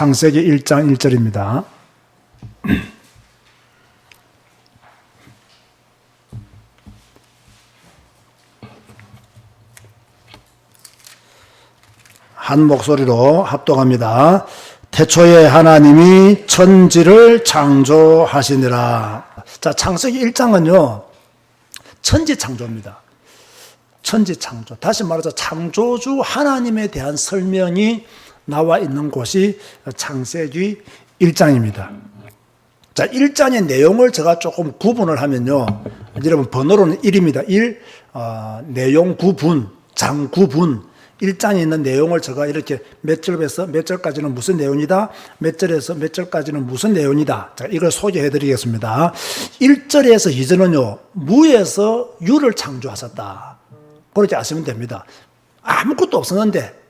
창세기 1장 1절입니다. 한 목소리로 합독합니다. 태초에 하나님이 천지를 창조하시니라. 자, 창세기 1장은요, 천지 창조입니다. 천지 창조. 다시 말해서 창조주 하나님에 대한 설명이 나와 있는 곳이 창세기 1장입니다. 자, 1장의 내용을 제가 조금 구분을 하면요, 여러분 번호로는 1입니다. 1, 내용 구분, 장 구분. 1장에 있는 내용을 제가 이렇게 몇 절에서 몇 절까지는 무슨 내용이다, 몇 절에서 몇 절까지는 무슨 내용이다. 자, 이걸 소개해 드리겠습니다. 1절에서 2절은요, 무에서 유를 창조하셨다. 그렇게 아시면 됩니다. 아무것도 없었는데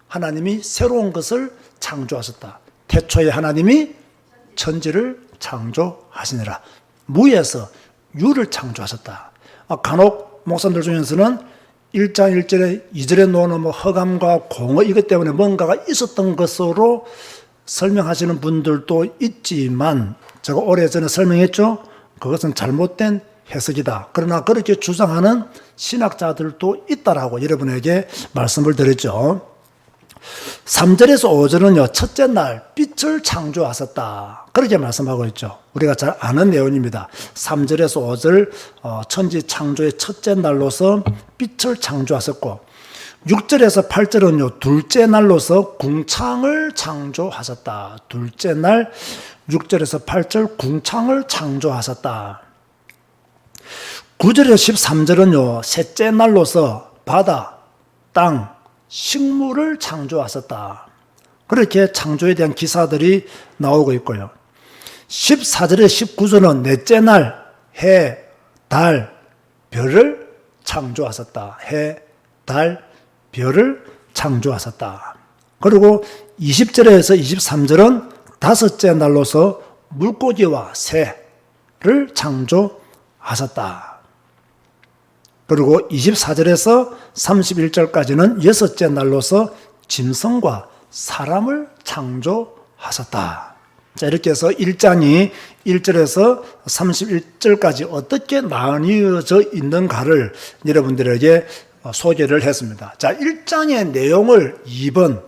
하나님이 새로운 것을 창조하셨다. 태초에 하나님이 천지를 창조하시니라. 무에서 유를 창조하셨다. 간혹 목사님들 중에서는 1장 1절에 2절에 놓는 허감과 공어 이것 때문에 뭔가가 있었던 것으로 설명하시는 분들도 있지만, 제가 오래전에 설명했죠. 그것은 잘못된 해석이다. 그러나 그렇게 주장하는 신학자들도 있다라고 여러분에게 말씀을 드렸죠. 3절에서 5절은요, 첫째 날 빛을 창조하셨다. 그렇게 말씀하고 있죠. 우리가 잘 아는 내용입니다. 3절에서 5절 천지 창조의 첫째 날로서 빛을 창조하셨고, 6절에서 8절은요, 둘째 날로서 궁창을 창조하셨다. 둘째 날 6절에서 8절 궁창을 창조하셨다. 9절에서 13절은요, 셋째 날로서 바다, 땅, 식물을 창조하셨다. 그렇게 창조에 대한 기사들이 나오고 있고요. 14절에 19절은 넷째 날 해, 달, 별을 창조하셨다. 해, 달, 별을 창조하셨다. 그리고 20절에서 23절은 다섯째 날로서 물고기와 새를 창조하셨다. 그리고 24절에서 31절까지는 여섯째 날로서 짐승과 사람을 창조하셨다. 자, 이렇게 해서 1장이 1절에서 31절까지 어떻게 나뉘어져 있는가를 여러분들에게 소개를 했습니다. 자, 1장의 내용을 2번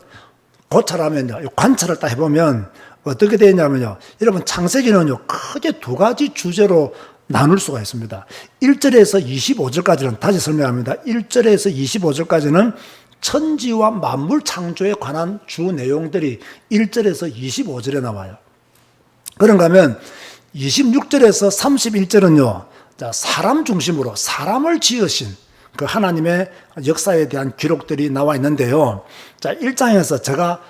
고찰하면요, 관찰을 딱 해보면 어떻게 되냐면요, 여러분 창세기는요, 크게 두 가지 주제로 나눌 수가 있습니다. 1절에서 25절까지는 다시 설명합니다. 1절에서 25절까지는 천지와 만물 창조에 관한 주 내용들이 1절에서 25절에 나와요. 그런가 하면 26절에서 31절은요, 사람 중심으로 사람을 지으신 그 하나님의 역사에 대한 기록들이 나와 있는데요. 자, 1장에서 제가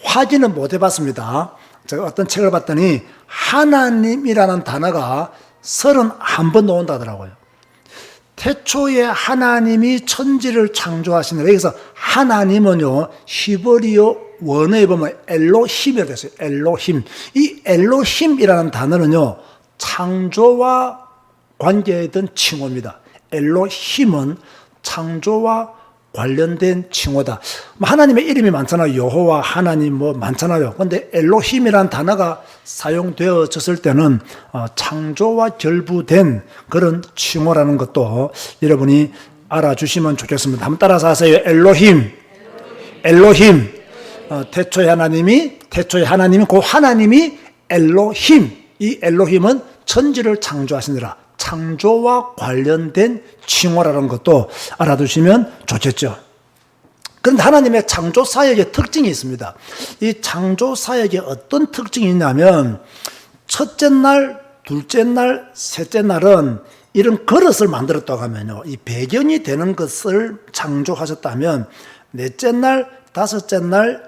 확인은 못 해봤습니다. 제가 어떤 책을 봤더니 하나님이라는 단어가 31번 나온다더라고요. 태초에 하나님이 천지를 창조하시니라. 여기서 하나님은요, 히브리어 원어에 보면 엘로힘이라고 했어요. 엘로힘. 이 엘로힘이라는 단어는요, 창조와 관계된 칭호입니다. 엘로힘은 창조와 관련된 칭호다. 하나님의 이름이 많잖아요. 여호와, 하나님 많잖아요. 그런데 엘로힘이라는 단어가 사용되어졌을 때는 창조와 결부된 그런 칭호라는 것도 여러분이 알아주시면 좋겠습니다. 한번 따라서 하세요. 엘로힘. 엘로힘. 태초에 하나님이 그 하나님이 엘로힘. 이 엘로힘은 천지를 창조하시니라. 창조와 관련된 칭호라는 것도 알아두시면 좋겠죠. 그런데 하나님의 창조 사역의 특징이 있습니다. 이 창조 사역의 어떤 특징이 있냐면, 첫째 날, 둘째 날, 셋째 날은 이런 그릇을 만들었다고 하면요, 이 배경이 되는 것을 창조하셨다면, 넷째 날, 다섯째 날,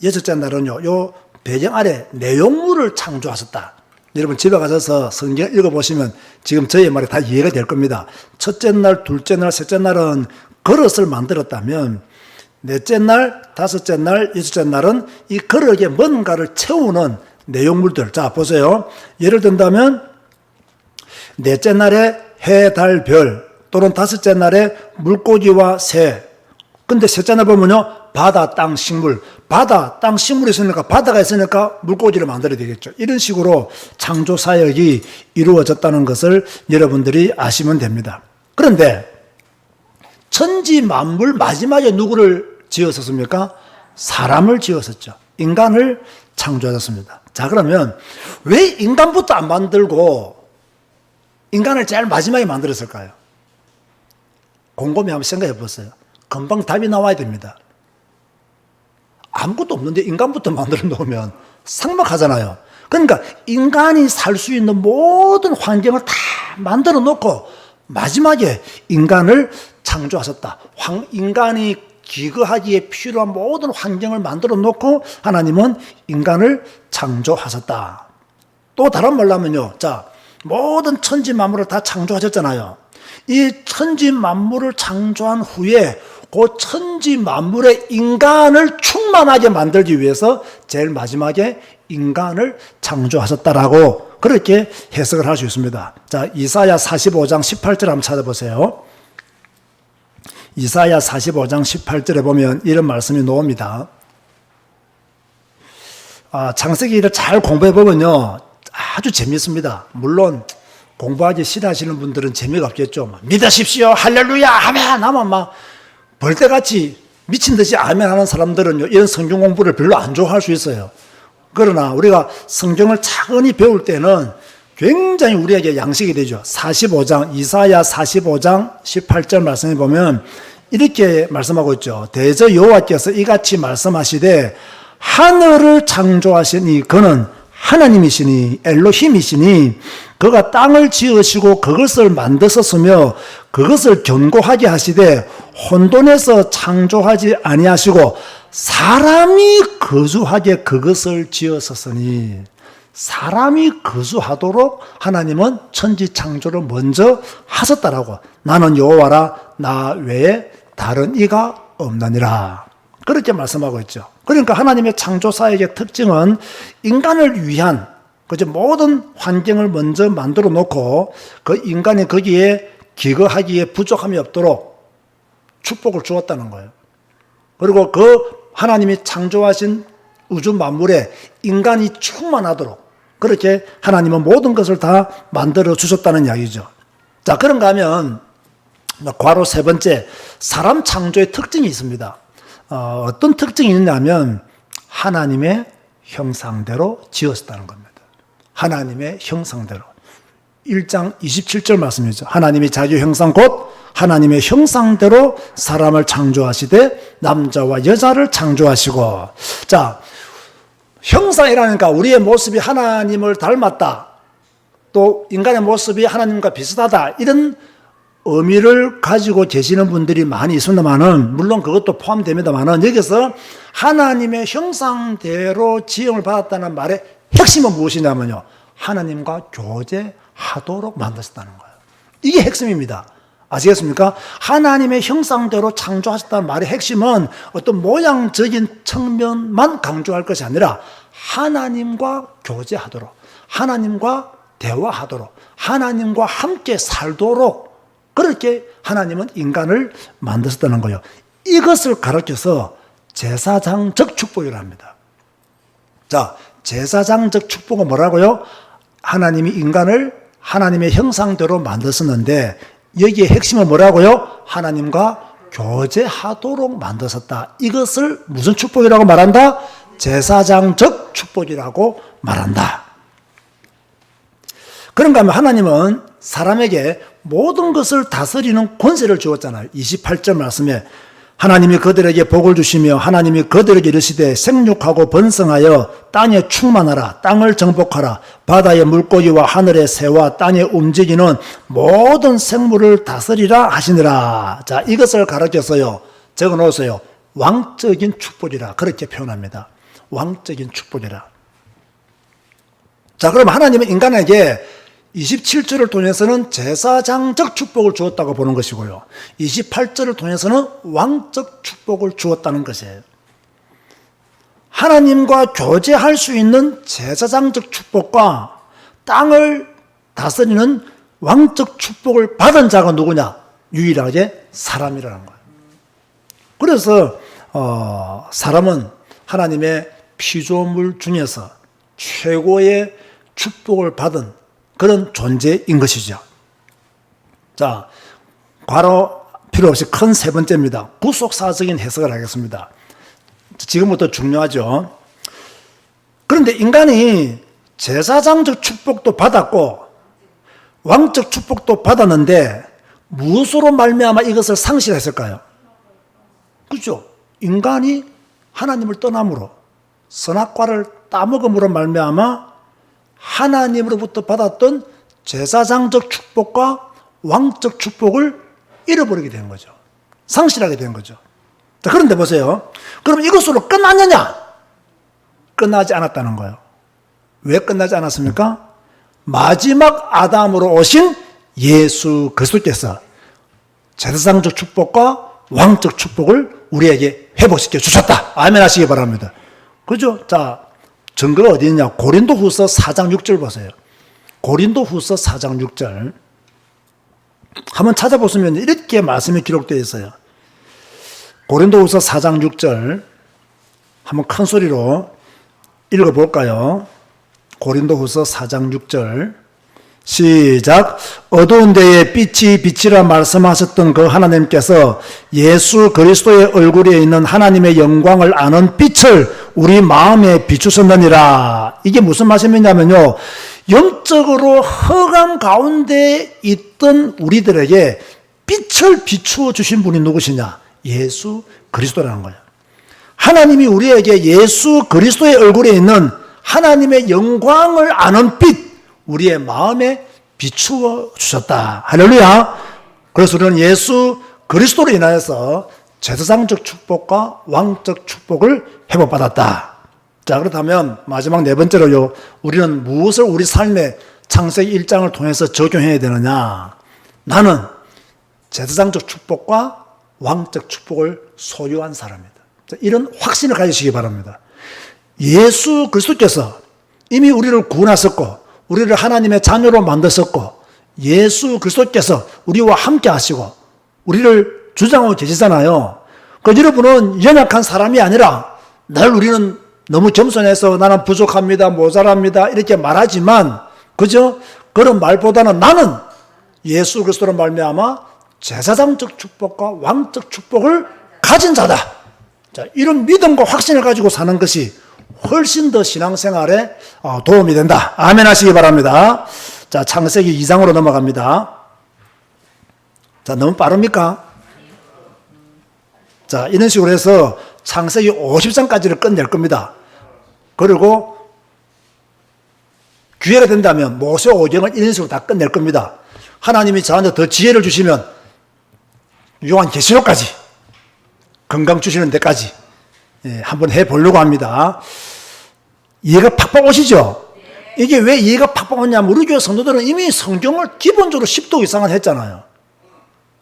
여섯째 날은요, 요 배경 아래 내용물을 창조하셨다. 여러분 집에 가셔서 성경 읽어보시면 지금 저의 말이 다 이해가 될 겁니다. 첫째 날, 둘째 날, 셋째 날은 그릇을 만들었다면, 넷째 날, 다섯째 날, 여섯째 날은 이 그릇에 뭔가를 채우는 내용물들. 자, 보세요. 예를 든다면 넷째 날에 해, 달, 별, 또는 다섯째 날에 물고기와 새. 근데 셋째 날 보면요, 바다, 땅, 식물. 바다, 땅, 식물이 있으니까 바다가 있으니까 물고기를 만들어야 되겠죠. 이런 식으로 창조 사역이 이루어졌다는 것을 여러분들이 아시면 됩니다. 그런데 천지 만물 마지막에 누구를 지었었습니까? 사람을 지었었죠. 인간을 창조하셨습니다. 자, 그러면 왜 인간부터 안 만들고 인간을 제일 마지막에 만들었을까요? 곰곰이 한번 생각해 보세요. 금방 답이 나와야 됩니다. 아무것도 없는데 인간부터 만들어 놓으면 삭막하잖아요. 그러니까 인간이 살 수 있는 모든 환경을 다 만들어 놓고 마지막에 인간을 창조하셨다. 인간이 기거하기에 필요한 모든 환경을 만들어 놓고 하나님은 인간을 창조하셨다. 또 다른 말로 하면요. 자, 모든 천지 만물을 다 창조하셨잖아요. 이 천지 만물을 창조한 후에 그 천지 만물의 인간을 충만하게 만들기 위해서 제일 마지막에 인간을 창조하셨다라고 그렇게 해석을 할 수 있습니다. 자, 이사야 45장 18절 한번 찾아보세요. 이사야 45장 18절에 보면 이런 말씀이 나옵니다. 창세기를 잘 공부해 보면요, 아주 재밌습니다. 물론 공부하기 싫어하시는 분들은 재미가 없겠죠. 믿으십시오, 할렐루야 하면 하면 막 벌떼같이 미친 듯이 아멘 하는 사람들은요, 이런 성경 공부를 별로 안 좋아할 수 있어요. 그러나 우리가 성경을 차근히 배울 때는 굉장히 우리에게 양식이 되죠. 이사야 45장 18절 말씀에 보면 이렇게 말씀하고 있죠. 대저 여호와께서 이같이 말씀하시되 하늘을 창조하시니 그는 하나님이시니 엘로힘이시니 그가 땅을 지으시고 그것을 만드셨으며 그것을 견고하게 하시되 혼돈에서 창조하지 아니하시고 사람이 거주하게 그것을 지으셨으니 사람이 거주하도록 하나님은 천지 창조를 먼저 하셨다라고. 나는 여호와라 나 외에 다른 이가 없느니라. 그렇게 말씀하고 있죠. 그러니까 하나님의 창조 사역의 특징은 인간을 위한 모든 환경을 먼저 만들어 놓고 그 인간이 거기에 기거하기에 부족함이 없도록 축복을 주었다는 거예요. 그리고 그 하나님이 창조하신 우주 만물에 인간이 충만하도록 그렇게 하나님은 모든 것을 다 만들어 주셨다는 이야기죠. 자, 그런가 하면 괄호 세 번째, 사람 창조의 특징이 있습니다. 어떤 특징이 있냐면 하나님의 형상대로 지었다는 겁니다. 하나님의 형상대로. 1장 27절 말씀이죠. 하나님이 자기 형상 곧 하나님의 형상대로 사람을 창조하시되 남자와 여자를 창조하시고. 자, 형상이라니까 우리의 모습이 하나님을 닮았다. 또 인간의 모습이 하나님과 비슷하다. 이런 의미를 가지고 계시는 분들이 많이 있습니다만은, 물론 그것도 포함됩니다만은, 여기서 하나님의 형상대로 지음을 받았다는 말의 핵심은 무엇이냐면요, 하나님과 교제하도록 만드셨다는 거예요. 이게 핵심입니다. 아시겠습니까? 하나님의 형상대로 창조하셨다는 말의 핵심은 어떤 모양적인 측면만 강조할 것이 아니라 하나님과 교제하도록, 하나님과 대화하도록, 하나님과 함께 살도록 그렇게 하나님은 인간을 만드셨다는 거예요. 이것을 가르쳐서 제사장적 축복이라고 합니다. 자, 제사장적 축복은 뭐라고요? 하나님이 인간을 하나님의 형상대로 만드셨는데 여기에 핵심은 뭐라고요? 하나님과 교제하도록 만드셨다. 이것을 무슨 축복이라고 말한다? 제사장적 축복이라고 말한다. 그런가 하면 하나님은 사람에게 모든 것을 다스리는 권세를 주었잖아요. 28절 말씀에 하나님이 그들에게 복을 주시며 하나님이 그들에게 이르시되 생육하고 번성하여 땅에 충만하라. 땅을 정복하라. 바다의 물고기와 하늘의 새와 땅에 움직이는 모든 생물을 다스리라 하시니라. 자, 이것을 가르쳐서요, 적어놓으세요. 왕적인 축복이라 그렇게 표현합니다. 왕적인 축복이라. 자, 그럼 하나님은 인간에게 27절을 통해서는 제사장적 축복을 주었다고 보는 것이고요. 28절을 통해서는 왕적 축복을 주었다는 것이에요. 하나님과 교제할 수 있는 제사장적 축복과 땅을 다스리는 왕적 축복을 받은 자가 누구냐? 유일하게 사람이라는 거예요. 그래서 사람은 하나님의 피조물 중에서 최고의 축복을 받은 그런 존재인 것이죠. 자, 괄호 필요 없이 큰 세 번째입니다. 구속사적인 해석을 하겠습니다. 지금부터 중요하죠. 그런데 인간이 제사장적 축복도 받았고 왕적 축복도 받았는데 무엇으로 말미암아 이것을 상실했을까요? 그렇죠? 인간이 하나님을 떠남으로 선악과를 따먹음으로 말미암아 하나님으로부터 받았던 제사장적 축복과 왕적 축복을 잃어버리게 된 거죠. 상실하게 된 거죠. 자, 그런데 보세요. 그럼 이것으로 끝났느냐? 끝나지 않았다는 거예요. 왜 끝나지 않았습니까? 마지막 아담으로 오신 예수 그리스도께서 제사장적 축복과 왕적 축복을 우리에게 회복시켜 주셨다. 아멘 하시기 바랍니다. 그죠? 자, 증거가 어디 있냐? 고린도후서 4장 6절 보세요. 고린도후서 4장 6절. 한번 찾아보시면 이렇게 말씀이 기록되어 있어요. 고린도후서 4장 6절. 한번 큰 소리로 읽어볼까요? 고린도후서 4장 6절. 시작. 어두운 데에 빛이 빛이라 말씀하셨던 그 하나님께서 예수 그리스도의 얼굴에 있는 하나님의 영광을 아는 빛을 우리 마음에 비추셨느니라. 이게 무슨 말씀이냐면요, 영적으로 허감 가운데 있던 우리들에게 빛을 비추어 주신 분이 누구시냐? 예수 그리스도라는 거예요. 하나님이 우리에게 예수 그리스도의 얼굴에 있는 하나님의 영광을 아는 빛, 우리의 마음에 비추어 주셨다. 할렐루야. 그래서 우리는 예수 그리스도로 인하여서 제사장적 축복과 왕적 축복을 회복받았다. 자, 그렇다면 마지막 네 번째로요, 우리는 무엇을 우리 삶의 창세기 1장을 통해서 적용해야 되느냐? 나는 제사장적 축복과 왕적 축복을 소유한 사람이다. 자, 이런 확신을 가지시기 바랍니다. 예수 그리스도께서 이미 우리를 구원하셨고 우리를 하나님의 자녀로 만드셨고 예수 그리스도께서 우리와 함께 하시고 우리를 주장하고 계시잖아요. 그 여러분은 연약한 사람이 아니라 늘 우리는 너무 겸손해서 나는 부족합니다, 모자랍니다 이렇게 말하지만, 그죠? 그런 말보다는 나는 예수 그리스도로 말미암아 제사장적 축복과 왕적 축복을 가진 자다. 자, 이런 믿음과 확신을 가지고 사는 것이 훨씬 더 신앙생활에 도움이 된다. 아멘 하시기 바랍니다. 자, 창세기 2장으로 넘어갑니다. 자, 너무 빠릅니까? 자, 이런 식으로 해서 창세기 50장까지를 끝낼 겁니다. 그리고 기회가 된다면 모세 오경을 이런 식으로 다 끝낼 겁니다. 하나님이 저한테 더 지혜를 주시면 요한계시록까지, 건강 주시는 데까지 한번 해보려고 합니다. 이해가 팍팍 오시죠? 이게 왜 이해가 팍팍 오냐면 우리 교회 성도들은 이미 성경을 기본적으로 10도 이상은 했잖아요.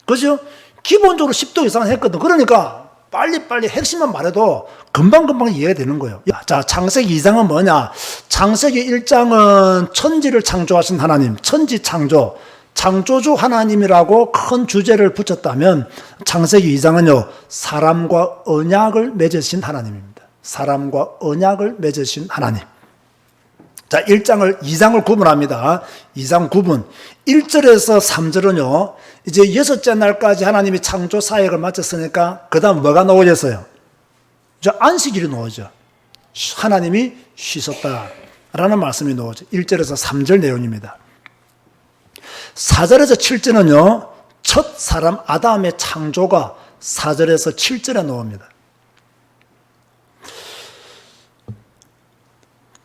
그죠? 기본적으로 10도 이상은 했거든. 그러니까 빨리빨리 핵심만 말해도 금방금방 이해가 되는 거예요. 자, 창세기 2장은 뭐냐? 창세기 1장은 천지를 창조하신 하나님, 천지 창조, 창조주 하나님이라고 큰 주제를 붙였다면 창세기 2장은요, 사람과 언약을 맺으신 하나님입니다. 사람과 언약을 맺으신 하나님. 자, 2장을 구분합니다. 2장 구분. 1절에서 3절은요, 이제 여섯째 날까지 하나님이 창조 사역을 마쳤으니까, 그 다음 뭐가 나오겠어요? 안식일이 나오죠. 하나님이 쉬셨다. 라는 말씀이 나오죠. 1절에서 3절 내용입니다. 4절에서 7절은요, 첫 사람 아담의 창조가 4절에서 7절에 나옵니다.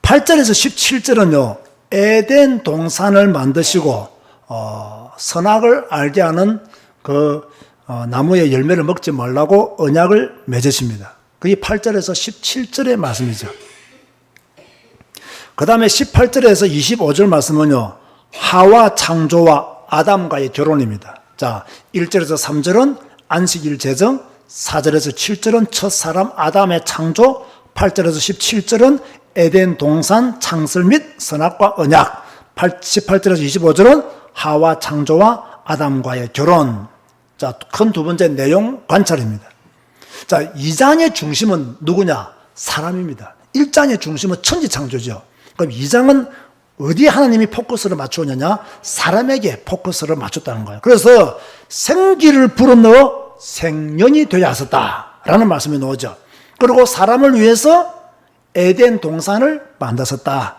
8절에서 17절은요, 에덴 동산을 만드시고 선악을 알게 하는 그 나무의 열매를 먹지 말라고 언약을 맺으십니다. 그게 8절에서 17절의 말씀이죠. 그 다음에 18절에서 25절 말씀은요, 하와 창조와 아담과의 결혼입니다. 자, 1절에서 3절은 안식일 제정, 4절에서 7절은 첫사람 아담의 창조, 8절에서 17절은 에덴 동산 창설 및 선악과 언약, 18절에서 25절은 하와 창조와 아담과의 결혼. 자, 큰 두 번째 내용 관찰입니다. 자, 2장의 중심은 누구냐? 사람입니다. 1장의 중심은 천지창조죠. 그럼 2장은 어디에 하나님이 포커스를 맞추었느냐? 사람에게 포커스를 맞췄다는 거예요. 그래서 생기를 불어넣어 생년이 되야 하셨다라는 말씀이 나오죠. 그리고 사람을 위해서 에덴 동산을 만드셨다.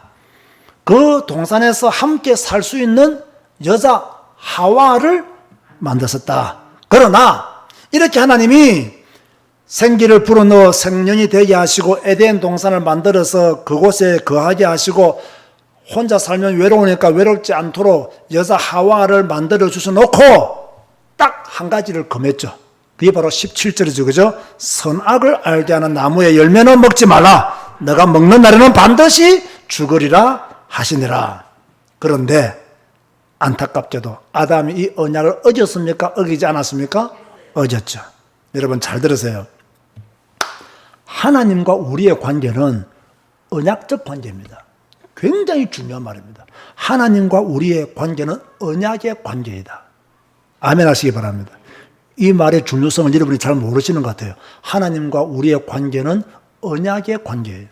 그 동산에서 함께 살 수 있는 여자 하와를 만드셨다. 그러나 이렇게 하나님이 생기를 불어넣어 생년이 되게 하시고 에덴 동산을 만들어서 그곳에 거하게 하시고 혼자 살면 외로우니까 외롭지 않도록 여자 하와를 만들어 주셔놓고 딱 한 가지를 금했죠. 그게 바로 17절이죠. 그죠? 선악을 알게 하는 나무의 열매는 먹지 말라. 너가 먹는 날에는 반드시 죽으리라 하시니라. 그런데 안타깝게도 아담이 이 언약을 어겼습니까? 어기지 않았습니까? 어겼죠. 여러분 잘 들으세요. 하나님과 우리의 관계는 언약적 관계입니다. 굉장히 중요한 말입니다. 하나님과 우리의 관계는 언약의 관계이다. 아멘 하시기 바랍니다. 이 말의 중요성을 여러분이 잘 모르시는 것 같아요. 하나님과 우리의 관계는 언약의 관계예요.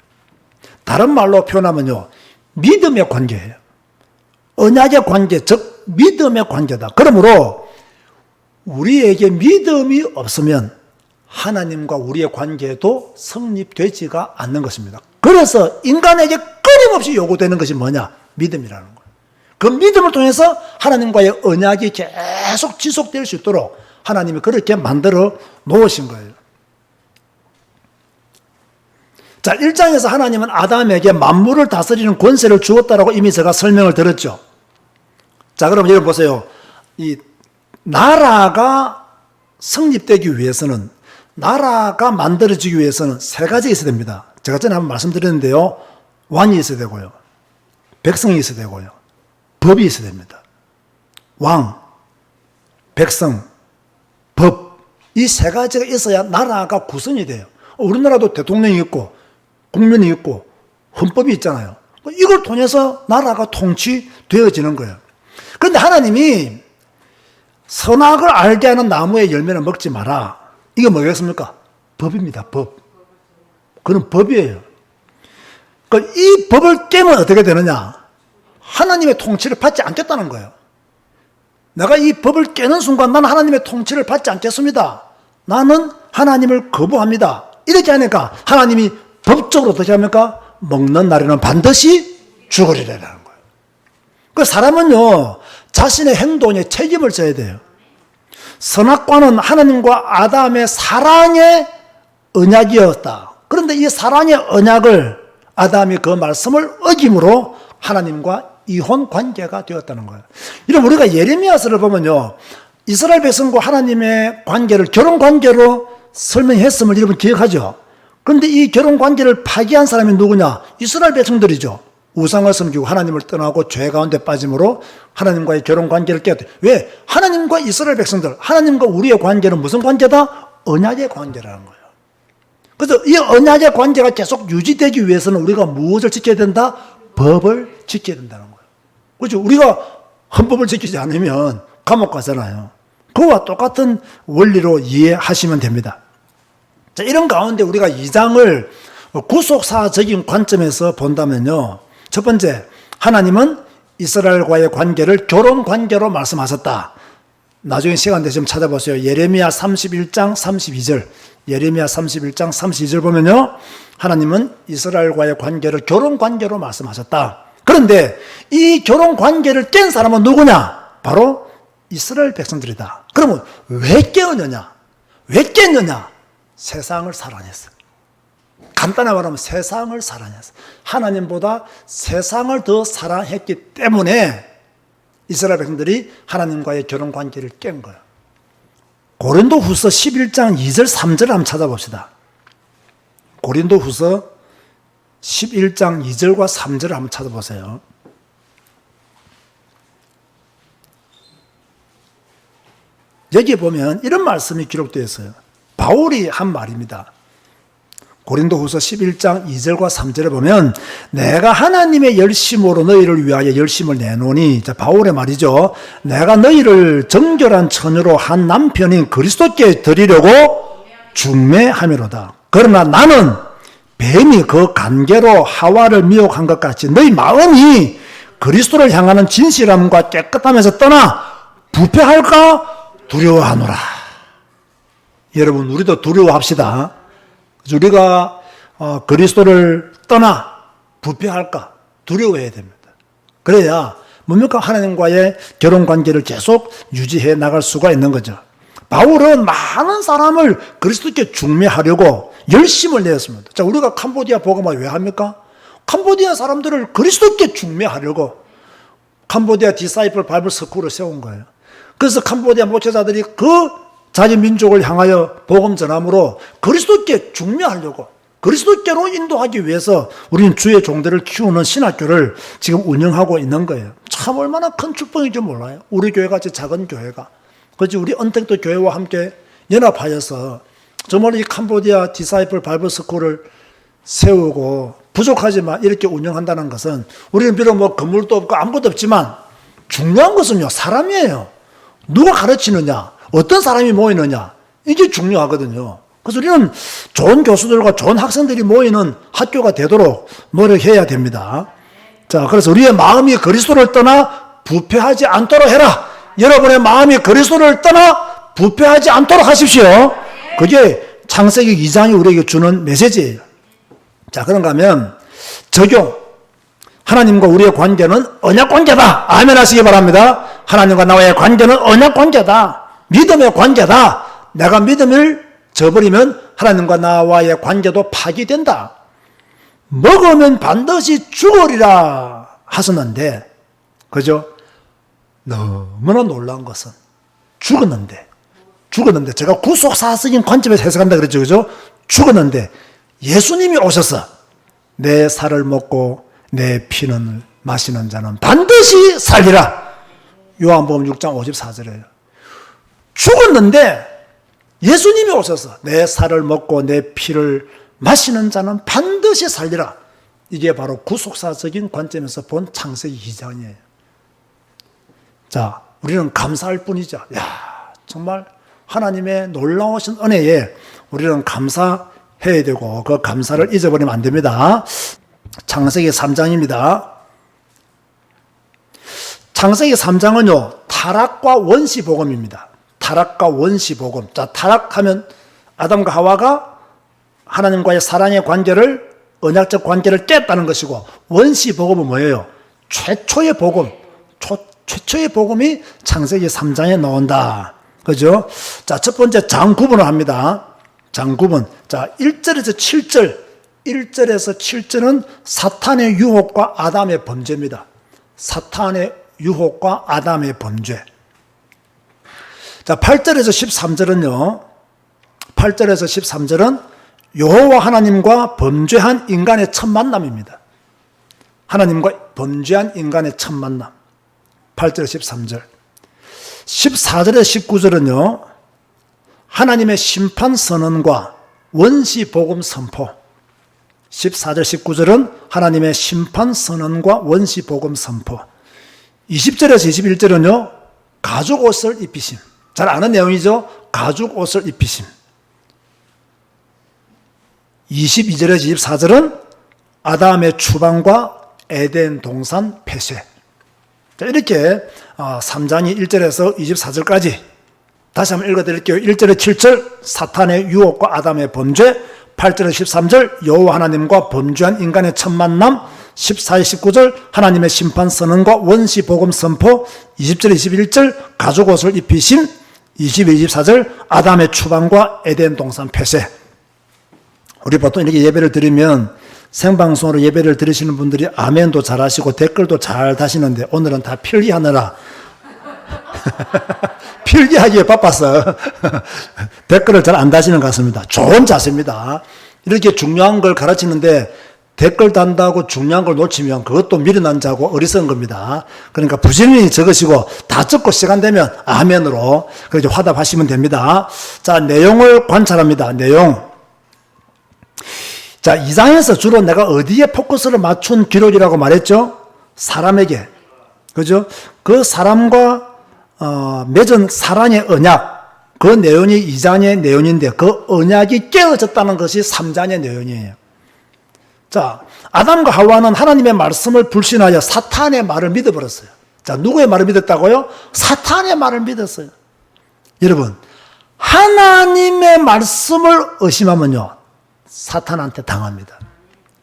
다른 말로 표현하면요, 믿음의 관계예요. 언약의 관계, 즉 믿음의 관계다. 그러므로 우리에게 믿음이 없으면 하나님과 우리의 관계도 성립되지가 않는 것입니다. 그래서 인간에게 끊임없이 요구되는 것이 뭐냐? 믿음이라는 거예요. 그 믿음을 통해서 하나님과의 언약이 계속 지속될 수 있도록 하나님이 그렇게 만들어 놓으신 거예요. 자, 1장에서 하나님은 아담에게 만물을 다스리는 권세를 주었다라고 이미 제가 설명을 드렸죠. 자, 그럼 여러분 보세요. 이 나라가 성립되기 위해서는, 나라가 만들어지기 위해서는 세 가지 있어야 됩니다. 제가 전에 한번 말씀드렸는데요. 왕이 있어야 되고요. 백성이 있어야 되고요. 법이 있어야 됩니다. 왕, 백성, 법. 이 세 가지가 있어야 나라가 구성이 돼요. 우리나라도 대통령이 있고 국민이 있고 헌법이 있잖아요. 이걸 통해서 나라가 통치되어지는 거예요. 그런데 하나님이 선악을 알게 하는 나무의 열매는 먹지 마라. 이게 뭐겠습니까? 법입니다. 법. 그건 법이에요. 이 법을 깨면 어떻게 되느냐? 하나님의 통치를 받지 않겠다는 거예요. 내가 이 법을 깨는 순간 나는 하나님의 통치를 받지 않겠습니다. 나는 하나님을 거부합니다. 이렇게 하니까 하나님이 법적으로 어떻게 합니까? 먹는 날에는 반드시 죽으리라는 거예요. 그 사람은요, 자신의 행동에 책임을 져야 돼요. 선악과는 하나님과 아담의 사랑의 언약이었다. 그런데 이 사랑의 언약을 아담이 그 말씀을 어김으로 하나님과 이혼 관계가 되었다는 거예요. 이런 우리가 예레미야서를 보면요, 이스라엘 백성과 하나님의 관계를 결혼 관계로 설명했음을 여러분 기억하죠? 그런데 이 결혼 관계를 파기한 사람이 누구냐? 이스라엘 백성들이죠. 우상을 섬기고 하나님을 떠나고 죄 가운데 빠짐으로 하나님과의 결혼 관계를 깨었대. 왜? 하나님과 이스라엘 백성들, 하나님과 우리의 관계는 무슨 관계다? 언약의 관계라는 거예요. 그래서 이 언약의 관계가 계속 유지되기 위해서는 우리가 무엇을 지켜야 된다? 법을 지켜야 된다는 거예요. 그렇죠? 우리가 헌법을 지키지 않으면 감옥 가잖아요. 그와 똑같은 원리로 이해하시면 됩니다. 자, 이런 가운데 우리가 2장을 구속사적인 관점에서 본다면요, 첫 번째, 하나님은 이스라엘과의 관계를 결혼 관계로 말씀하셨다. 나중에 시간 되시면 찾아보세요. 예레미야 31장 32절. 예레미야 31장 32절 보면요, 하나님은 이스라엘과의 관계를 결혼 관계로 말씀하셨다. 그런데 이 결혼 관계를 깬 사람은 누구냐? 바로 이스라엘 백성들이다. 그러면 왜 깨었느냐? 왜 깼느냐? 세상을 사랑했어. 간단하게 말하면 세상을 사랑했어. 하나님보다 세상을 더 사랑했기 때문에 이스라엘 백성들이 하나님과의 결혼 관계를 깬 거예요. 고린도후서 11장 2절 3절을 한번 찾아봅시다. 고린도후서 11장 2절과 3절을 한번 찾아보세요. 여기에 보면 이런 말씀이 기록되어 있어요. 바울이 한 말입니다. 고린도후서 11장 2절과 3절에 보면 내가 하나님의 열심으로 너희를 위하여 열심을 내노니, 자, 바울의 말이죠. 내가 너희를 정결한 처녀로 한 남편인 그리스도께 드리려고 중매함이로다. 그러나 나는 뱀이 그 관계로 하와를 미혹한 것 같이 너희 마음이 그리스도를 향하는 진실함과 깨끗함에서 떠나 부패할까 두려워하노라. 여러분, 우리도 두려워합시다. 우리가 그리스도를 떠나 부패할까 두려워해야 됩니다. 그래야 뭡니까? 하나님과의 결혼관계를 계속 유지해 나갈 수가 있는 거죠. 바울은 많은 사람을 그리스도께 중매하려고 열심을 내었습니다. 자, 우리가 캄보디아 복음을 왜 합니까? 캄보디아 사람들을 그리스도께 중매하려고 캄보디아 디사이플 바이블 스쿨을 세운 거예요. 그래서 캄보디아 목회자들이 그 자기민족을 향하여 복음 전함으로 그리스도께 중매하려고, 그리스도께로 인도하기 위해서 우리는 주의 종들을 키우는 신학교를 지금 운영하고 있는 거예요. 참 얼마나 큰 축복인지 몰라요. 우리 교회같이 작은 교회가. 그렇지, 우리 언택트 교회와 함께 연합하여서 정말 이 캄보디아 디사이플 바이블 스쿨을 세우고 부족하지만 이렇게 운영한다는 것은, 우리는 비록 뭐 건물도 없고 아무것도 없지만 중요한 것은요, 사람이에요. 누가 가르치느냐, 어떤 사람이 모이느냐, 이게 중요하거든요. 그래서 우리는 좋은 교수들과 좋은 학생들이 모이는 학교가 되도록 노력해야 됩니다. 자, 그래서 우리의 마음이 그리스도를 떠나 부패하지 않도록 해라. 여러분의 마음이 그리스도를 떠나 부패하지 않도록 하십시오. 그게 창세기 2장이 우리에게 주는 메시지예요. 자, 그런가 하면 적용. 하나님과 우리의 관계는 언약 관계다. 아멘 하시기 바랍니다. 하나님과 나와의 관계는 언약 관계다. 믿음의 관계다. 내가 믿음을 저버리면 하나님과 나와의 관계도 파기된다. 먹으면 반드시 죽으리라 하셨는데, 그죠? 너무나 놀라운 것은 죽었는데 제가 구속사적인 관점에서 해석한다 그랬죠. 그죠? 죽었는데 예수님이 오셔서 내 살을 먹고 내 피는 마시는 자는 반드시 살리라. 요한복음 6장 54절이에요. 죽었는데 예수님이 오셔서 내 살을 먹고 내 피를 마시는 자는 반드시 살리라. 이게 바로 구속사적인 관점에서 본 창세기 2장이에요. 자, 우리는 감사할 뿐이죠. 야, 정말 하나님의 놀라우신 은혜에 우리는 감사해야 되고 그 감사를 잊어버리면 안 됩니다. 창세기 3장입니다. 창세기 3장은요, 타락과 원시 복음입니다. 타락과 원시 복음. 자, 타락하면 아담과 하와가 하나님과의 사랑의 관계를, 언약적 관계를 깼다는 것이고, 원시 복음은 뭐예요? 최초의 복음. 최초의 복음이 창세기 3장에 나온다. 그죠? 자, 첫 번째 장 구분을 합니다. 장 구분. 자, 1절에서 7절. 1절에서 7절은 사탄의 유혹과 아담의 범죄입니다. 사탄의 유혹과 아담의 범죄. 자, 8절에서 13절은요. 8절에서 13절은 여호와 하나님과 범죄한 인간의 첫 만남입니다. 하나님과 범죄한 인간의 첫 만남. 8절에서 13절. 14절에서 19절은요. 하나님의 심판 선언과 원시 복음 선포. 14절 19절은 하나님의 심판 선언과 원시 복음 선포. 20절에서 21절은요. 가죽 옷을 입히심. 잘 아는 내용이죠. 가죽 옷을 입히심. 22절에서 24절은 아담의 추방과 에덴 동산 폐쇄. 자, 이렇게 3장이 1절에서 24절까지 다시 한번 읽어드릴게요. 1절에 7절 사탄의 유혹과 아담의 범죄, 8절에 13절 여호와 하나님과 범죄한 인간의 첫 만남, 14절 19절 하나님의 심판 선언과 원시 복음 선포, 20절 21절 가죽 옷을 입히심, 22, 24절 아담의 추방과 에덴 동산 폐쇄. 우리 보통 이렇게 예배를 드리면 생방송으로 예배를 들으시는 분들이 아멘도 잘하시고 댓글도 잘 다시는데 오늘은 다 필기하느라 필기하기에 바빠서 댓글을 잘 안 다시는 것 같습니다. 좋은 자세입니다. 이렇게 중요한 걸 가르치는데 댓글 단다고 중요한 걸 놓치면 그것도 미련한 자고 어리석은 겁니다. 그러니까 부지런히 적으시고 다 적고 시간 되면 아멘으로 그렇게 화답하시면 됩니다. 자, 내용을 관찰합니다. 내용. 자, 2장에서 주로 내가 어디에 포커스를 맞춘 기록이라고 말했죠? 사람에게. 그죠? 그 사람과 맺은 사랑의 언약, 그 내용이 2장의 내용인데 그 언약이 깨어졌다는 것이 3장의 내용이에요. 자, 아담과 하와는 하나님의 말씀을 불신하여 사탄의 말을 믿어버렸어요. 자, 누구의 말을 믿었다고요? 사탄의 말을 믿었어요. 여러분, 하나님의 말씀을 의심하면요, 사탄한테 당합니다.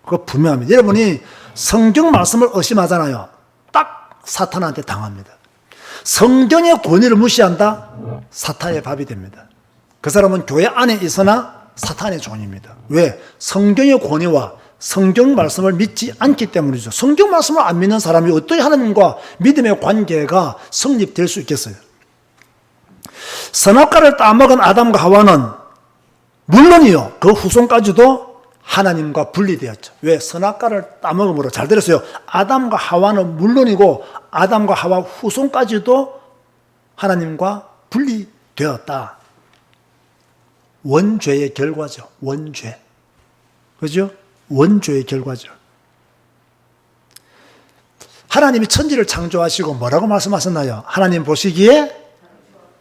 그거 분명합니다. 여러분이 성경 말씀을 의심하잖아요. 딱 사탄한테 당합니다. 성경의 권위를 무시한다? 사탄의 밥이 됩니다. 그 사람은 교회 안에 있으나 사탄의 종입니다. 왜? 성경의 권위와 성경 말씀을 믿지 않기 때문이죠. 성경 말씀을 안 믿는 사람이 어떻게 하나님과 믿음의 관계가 성립될 수 있겠어요? 선악과를 따먹은 아담과 하와는 물론이요, 그 후손까지도 하나님과 분리되었죠. 왜? 선악과를 따먹음으로. 잘 들었어요. 아담과 하와는 물론이고 아담과 하와 후손까지도 하나님과 분리되었다. 원죄의 결과죠. 원죄. 그죠? 원죄의 결과죠. 하나님이 천지를 창조하시고 뭐라고 말씀하셨나요? 하나님 보시기에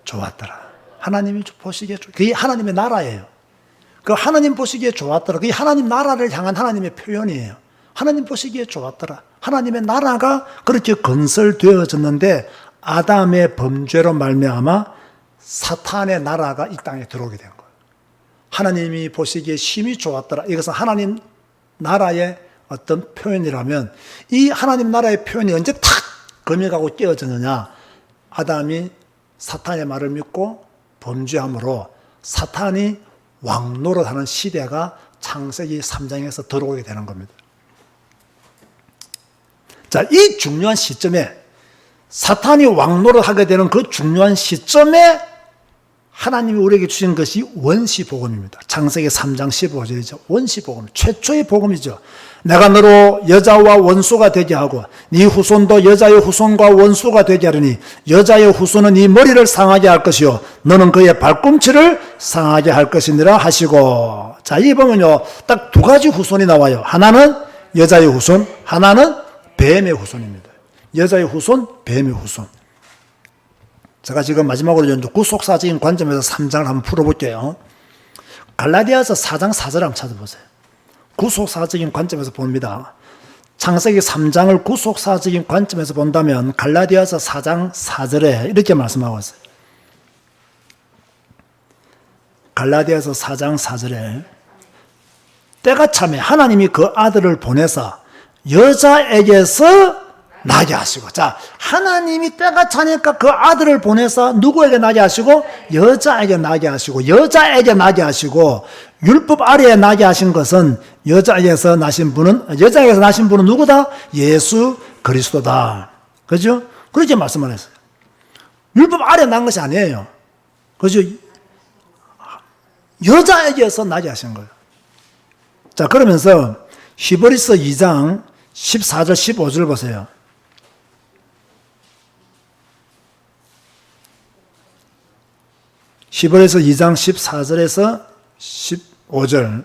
좋았더라. 하나님이 보시기에 그게 하나님의 나라예요. 그 하나님 보시기에 좋았더라. 그게 하나님 나라를 향한 하나님의 표현이에요. 하나님 보시기에 좋았더라. 하나님의 나라가 그렇게 건설되어졌는데 아담의 범죄로 말미암아 사탄의 나라가 이 땅에 들어오게 된 거예요. 하나님이 보시기에 심히 좋았더라. 이것은 하나님 나라의 어떤 표현이라면 이 하나님 나라의 표현이 언제 탁 검역하고 깨어졌느냐? 아담이 사탄의 말을 믿고 범죄함으로 사탄이 왕노릇하는 시대가 창세기 3장에서 들어오게 되는 겁니다. 자, 이 중요한 시점에 사탄이 왕노릇하게 되는 그 중요한 시점에 하나님이 우리에게 주신 것이 원시복음입니다. 창세기 3장 15절이죠. 원시복음, 최초의 복음이죠. 내가 너로 여자와 원수가 되게 하고 네 후손도 여자의 후손과 원수가 되게 하리니 여자의 후손은 네 머리를 상하게 할 것이요 너는 그의 발꿈치를 상하게 할 것이니라 하시고. 자, 이 보면요, 딱 두 가지 후손이 나와요. 하나는 여자의 후손, 하나는 뱀의 후손입니다. 여자의 후손, 뱀의 후손. 제가 지금 마지막으로 구속사적인 관점에서 3장을 한번 풀어볼게요. 갈라디아서 4장 4절 한번 찾아보세요. 구속사적인 관점에서 봅니다. 창세기 3장을 구속사적인 관점에서 본다면 갈라디아서 4장 4절에 이렇게 말씀하고 있어요. 갈라디아서 4장 4절에 때가 참에 하나님이 그 아들을 보내사 여자에게서 나게 하시고. 자, 하나님이 때가 차니까 그 아들을 보내서 누구에게 나게 하시고? 여자에게 나게 하시고, 여자에게 나게 하시고, 율법 아래에 나게 하신 것은 여자에게서 나신 분은 누구다? 예수 그리스도다. 그죠? 그렇게 말씀을 했어요. 율법 아래에 난 것이 아니에요. 그죠? 여자에게서 나게 하신 거예요. 자, 그러면서 히브리서 2장 14절 15절 보세요. 히브리서 2장 14절에서 15절.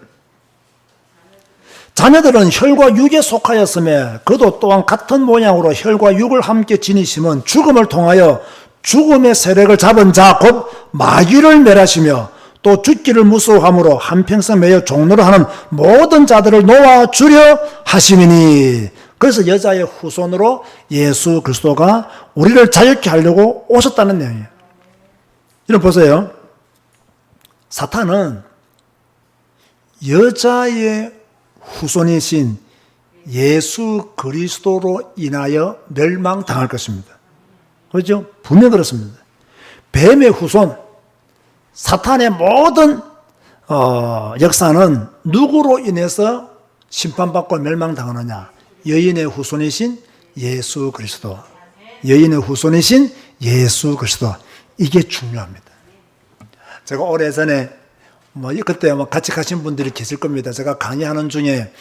자녀들은 혈과 육에 속하였으며 그도 또한 같은 모양으로 혈과 육을 함께 지니심은 죽음을 통하여 죽음의 세력을 잡은 자 곧 마귀를 멸하시며 또 죽기를 무서워함으로 한평생 매여 종로를 하는 모든 자들을 놓아주려 하심이니. 그래서 여자의 후손으로 예수 그리스도가 우리를 자유케 하려고 오셨다는 내용이에요. 여러분 보세요. 사탄은 여자의 후손이신 예수 그리스도로 인하여 멸망당할 것입니다. 그렇죠? 분명히 그렇습니다. 뱀의 후손, 사탄의 모든 역사는 누구로 인해서 심판받고 멸망당하느냐? 여인의 후손이신 예수 그리스도. 여인의 후손이신 예수 그리스도. 이게 중요합니다. 제가 오래전에 그때 같이 가신 분들이 계실 겁니다. 제가 강의하는 중에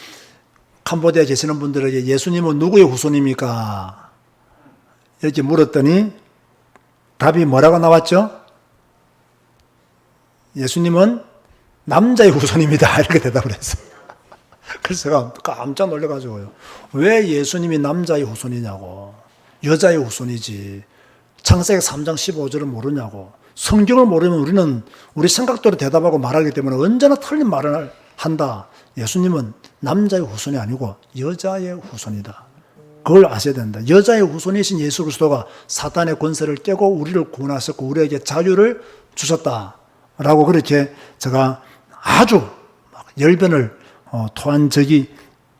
캄보디아에 계시는 분들에게 예수님은 누구의 후손입니까? 이렇게 물었더니 답이 뭐라고 나왔죠? 예수님은 남자의 후손입니다. 이렇게 대답을 했어요. 그래서 제가 깜짝 놀라가지고요. 왜 예수님이 남자의 후손이냐고. 여자의 후손이지. 창세기 3장 15절은 모르냐고. 성경을 모르면 우리는 우리 생각대로 대답하고 말하기 때문에 언제나 틀린 말을 한다. 예수님은 남자의 후손이 아니고 여자의 후손이다. 그걸 아셔야 된다. 여자의 후손이신 예수 그리스도가 사탄의 권세를 깨고 우리를 구원하셨고 우리에게 자유를 주셨다라고 그렇게 제가 아주 열변을 토한 적이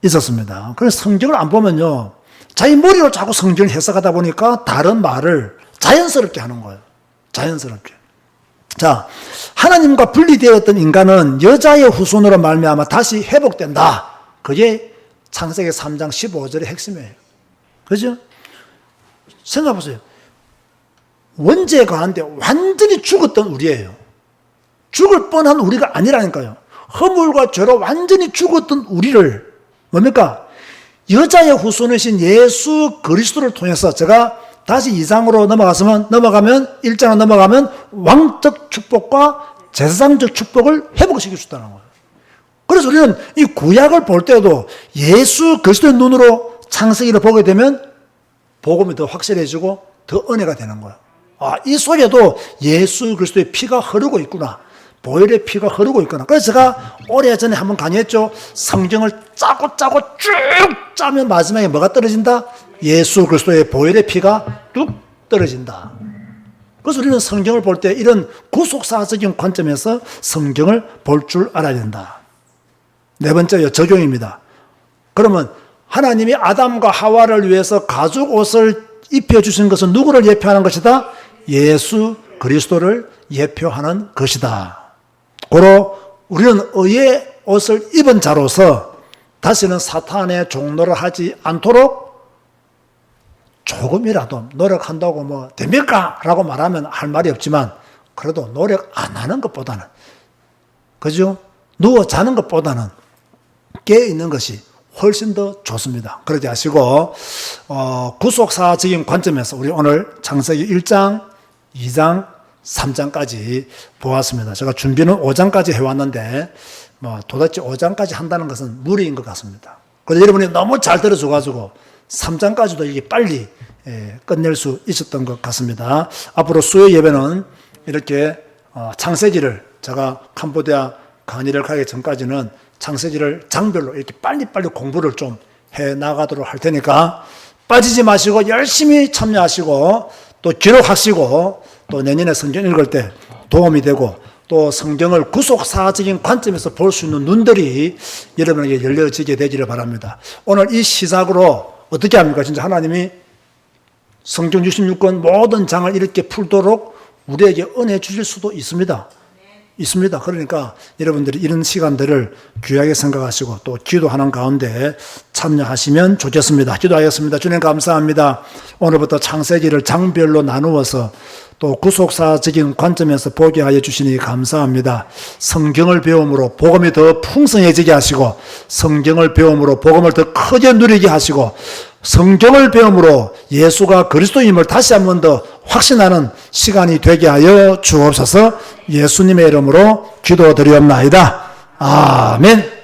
있었습니다. 그래서 성경을 안 보면요, 자기 머리로 자꾸 성경을 해석하다 보니까 다른 말을 자연스럽게 하는 거예요. 자연스럽게. 자, 하나님과 분리되었던 인간은 여자의 후손으로 말미암아 다시 회복된다. 그게 창세기 3장 15절의 핵심이에요. 그죠? 생각해보세요. 원죄에 가한데 완전히 죽었던 우리예요. 죽을 뻔한 우리가 아니라니까요. 허물과 죄로 완전히 죽었던 우리를 뭡니까? 여자의 후손이신 예수 그리스도를 통해서 제가 다시 2장으로 넘어가면 1장으로 넘어가면 왕적 축복과 제사장적 축복을 회복시켜 주다는 거예요. 그래서 우리는 이 구약을 볼 때도 예수 그리스도의 눈으로 창세기를 보게 되면 복음이 더 확실해지고 더 은혜가 되는 거예요. 아, 이 속에도 예수 그리스도의 피가 흐르고 있구나. 보혈의 피가 흐르고 있구나. 그래서 제가 오래전에 한번 강의했죠. 성경을 짜고 쭉 짜면 마지막에 뭐가 떨어진다? 예수 그리스도의 보혈의 피가 뚝 떨어진다. 그래서 우리는 성경을 볼 때 이런 구속사적인 관점에서 성경을 볼 줄 알아야 된다. 네 번째 적용입니다. 그러면 하나님이 아담과 하와를 위해서 가죽 옷을 입혀주신 것은 누구를 예표하는 것이다? 예수 그리스도를 예표하는 것이다. 고로 우리는 의의 옷을 입은 자로서 다시는 사탄의 종노를 하지 않도록 조금이라도 노력한다고 뭐 됩니까? 라고 말하면 할 말이 없지만 그래도 노력 안 하는 것보다는, 그죠? 누워 자는 것보다는 깨어 있는 것이 훨씬 더 좋습니다. 그러지 마시고 구속사적인 관점에서 우리 오늘 창세기 1장, 2장, 3장까지 보았습니다. 제가 준비는 5장까지 해왔는데 도대체 5장까지 한다는 것은 무리인 것 같습니다. 그런데 여러분이 너무 잘 들어줘가지고 3장까지도 이게 빨리 끝낼 수 있었던 것 같습니다. 앞으로 수요 예배는 이렇게 창세기를 제가 캄보디아 강의를 가기 전까지는 창세기를 장별로 이렇게 빨리빨리 공부를 좀 해 나가도록 할 테니까 빠지지 마시고 열심히 참여하시고 또 기록하시고 또 내년에 성경 읽을 때 도움이 되고 또 성경을 구속사적인 관점에서 볼 수 있는 눈들이 여러분에게 열려지게 되기를 바랍니다. 오늘 이 시작으로 어떻게 합니까? 진짜 하나님이 성경 66권 모든 장을 이렇게 풀도록 우리에게 은혜 주실 수도 있습니다. 있습니다. 그러니까 여러분들이 이런 시간들을 귀하게 생각하시고 또 기도하는 가운데 참여하시면 좋겠습니다. 기도하겠습니다. 주님 감사합니다. 오늘부터 창세기를 장별로 나누어서 또 구속사적인 관점에서 보게 하여 주시니 감사합니다. 성경을 배움으로 복음이 더 풍성해지게 하시고 성경을 배움으로 복음을 더 크게 누리게 하시고 성경을 배움으로 예수가 그리스도임을 다시 한 번 더 확신하는 시간이 되게 하여 주옵소서. 예수님의 이름으로 기도드리옵나이다. 아멘.